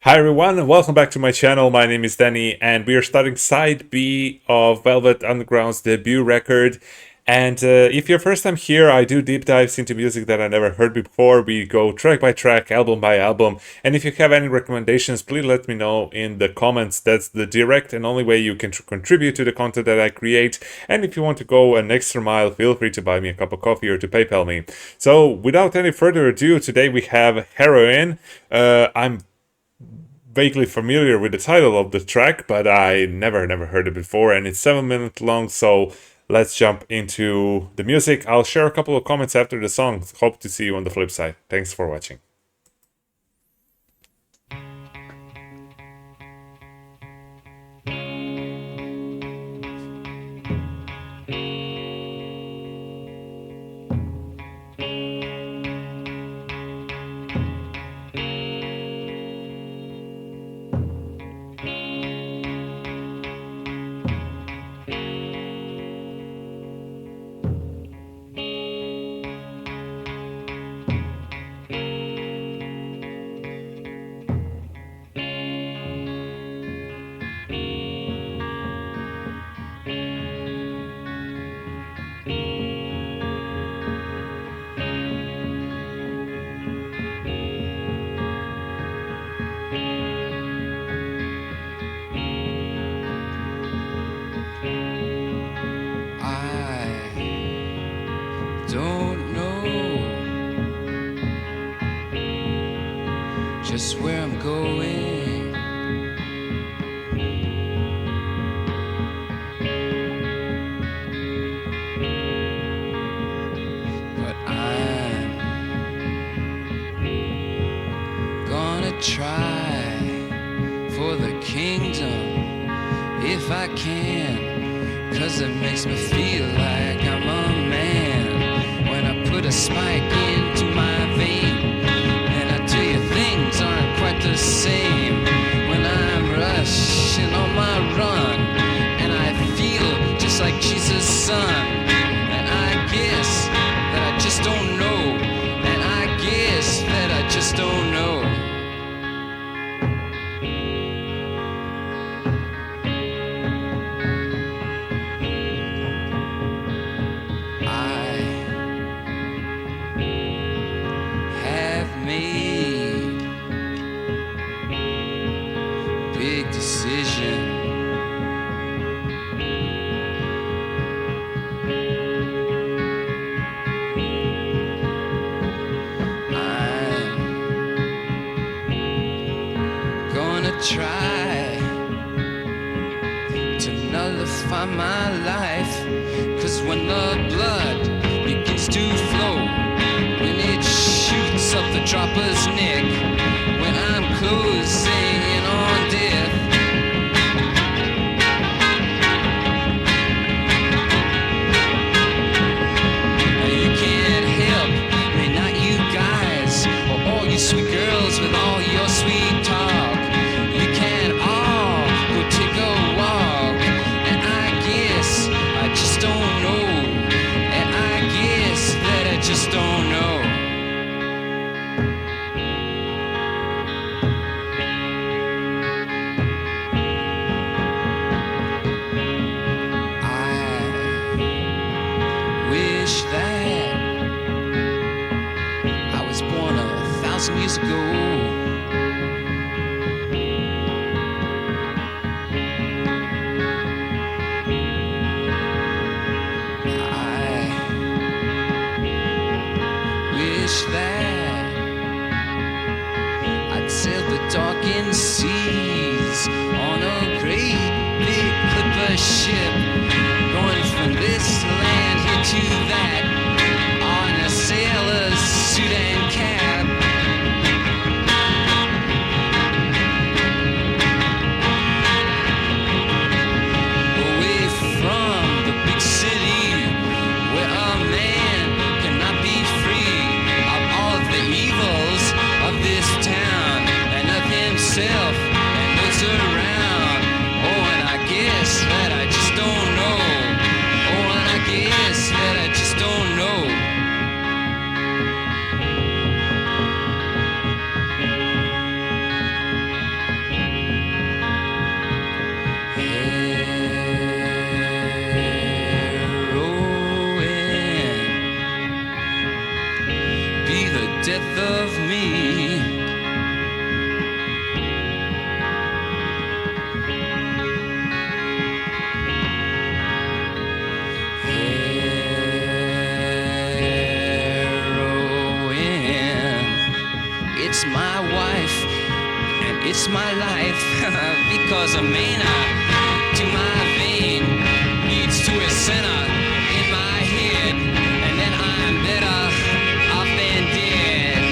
Hi everyone, welcome back to my channel. My name is Danny and we are starting side B of Velvet Underground's debut record. And if you're first time here, I do deep dives into music that I never heard before. We go track by track, album by album. And if you have any recommendations, please let me know in the comments. That's the direct and only way you can contribute to the content that I create. And if you want to go an extra mile, feel free to buy me a cup of coffee or to PayPal me. So without any further ado, today we have Heroin. I'm vaguely familiar with the title of the track, but I never heard it before, and it's 7 minutes long, so let's jump into the music. I'll share a couple of comments after the song. Hope to see you on the flip side. Thanks for watching. Don't know just where I'm going, but I'm gonna try for the kingdom if I can, 'cause it makes me feel like I'm a man. Put a spike into my vein, and I tell you things aren't quite the same when I'm rushing on my run, and I feel just like Jesus' son. And I guess that I just don't know, and I guess that I just don't know. Made big decision. I'm gonna try to nullify my life, 'cause when the blood begins to flow, when it shoots up the dropper's neck, when I'm closing in on death, you can't help me, not you guys, or all you sweet girls with all your sweet talk. You can all go take a walk, and I guess I just don't know, and I guess that I just don't know. Wish that I was born 1,000 years ago. I wish that I'd sail the darkened seas on a great big clipper ship, going from this land here to that, on a sailor's suit and cap. Away from the big city, where a man cannot be free of all of the evils of this town, and of himself and those around. Oh, and I guess that I just don't know. Oh, and I guess that I just don't know. It's my life because a mania to my vein leads to a center in my head, and then I'm better off than dead.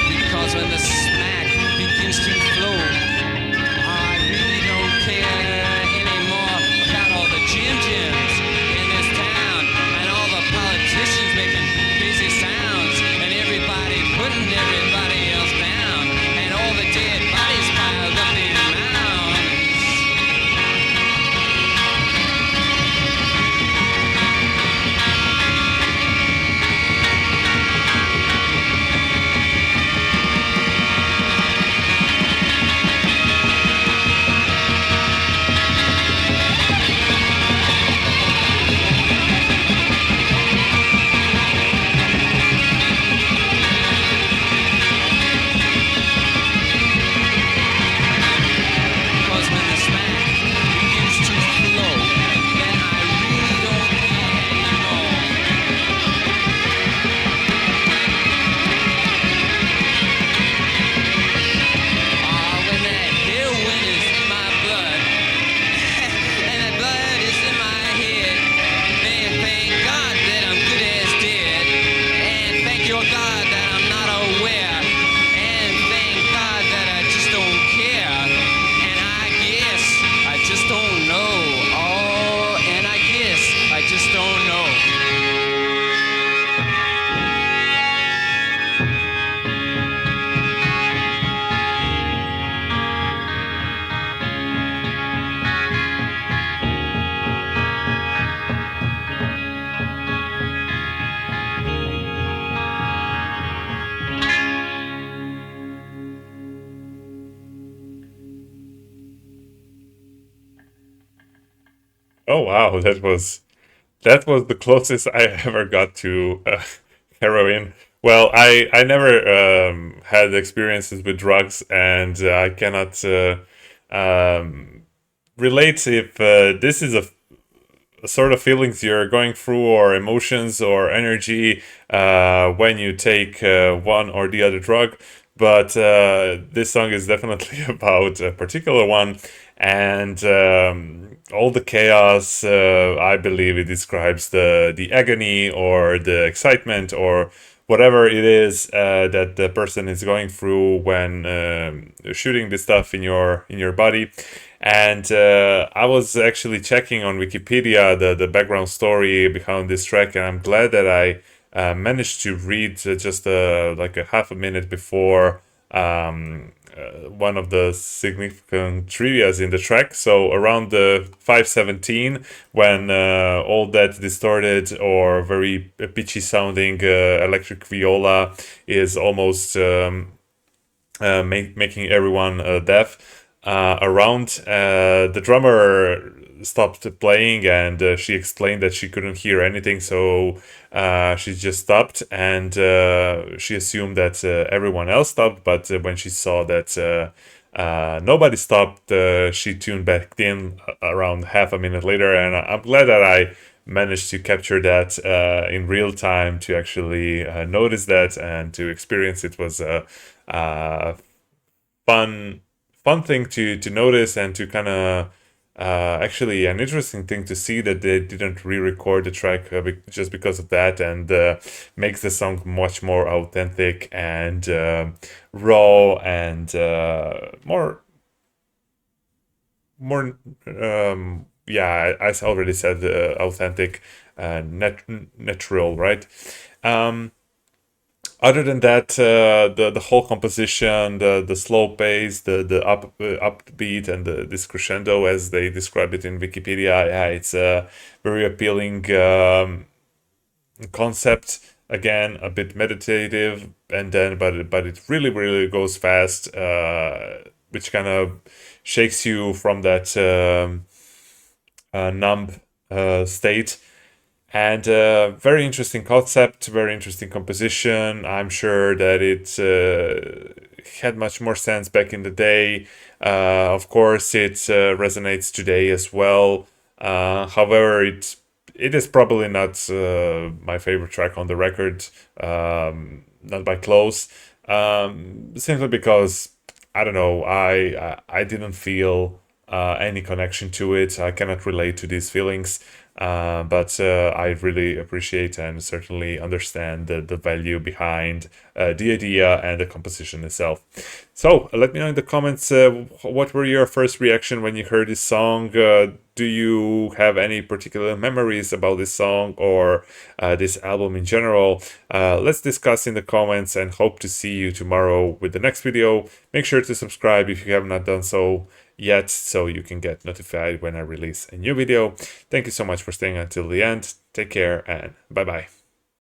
Because when the smack begins to flow, I really don't care anymore about all the Jims in this town and all the politicians making crazy sounds and everybody putting everybody else down and all the dead bodies piled up in mounds. Because when the smack begins to flow, then I really don't care anymore. When that heroin is in my blood, and that blood is in my head, then thank God that I'm good as dead, and thank your God that I'm not aware, and thank God that I just don't care, and I guess I just don't know. Oh, and I guess I just don't know. Oh wow, that was the closest I ever got to heroin. Well, I never had experiences with drugs, and I cannot um, relate if this is a sort of feelings you're going through, or emotions, or energy when you take one or the other drug. But this song is definitely about a particular one, and all the chaos. I believe it describes the agony or the excitement or whatever it is that the person is going through when shooting this stuff in your body. And I was actually checking on Wikipedia the background story behind this track, and I'm glad that I managed to read just like a half a minute before one of the significant trivias in the track. So around the 5:17, when all that distorted or very pitchy sounding electric viola is almost making everyone deaf around. The drummer stopped playing, and she explained that she couldn't hear anything, so she just stopped, and she assumed that everyone else stopped. But when she saw that nobody stopped, she tuned back in around half a minute later, and I'm glad that I managed to capture that in real time to actually notice that and to experience it. Was uh, fun fun thing to notice, and to kind of actually an interesting thing to see that they didn't re-record the track just because of that, and makes the song much more authentic and raw and more yeah, as I already said, authentic, natural, right? um Other than that, the whole composition, the slow pace, the upbeat, and the this crescendo, as they describe it in Wikipedia, yeah, it's a very appealing concept. Again, a bit meditative, and then but it really goes fast, which kind of shakes you from that numb state. And very interesting concept, very interesting composition. I'm sure that it had much more sense back in the day. Of course, it resonates today as well. However, it is probably not my favorite track on the record, not by close. Simply because I don't know, I didn't feel any connection to it. I cannot relate to these feelings. But I really appreciate and certainly understand the value behind the idea and the composition itself. So let me know in the comments what were your first reaction when you heard this song. Do you have any particular memories about this song or this album in general? Let's discuss in the comments and hope to see you tomorrow with the next video. Make sure to subscribe if you have not done so yet so you can get notified when I release a new video. Thank you so much for staying until the end. Take care and bye bye.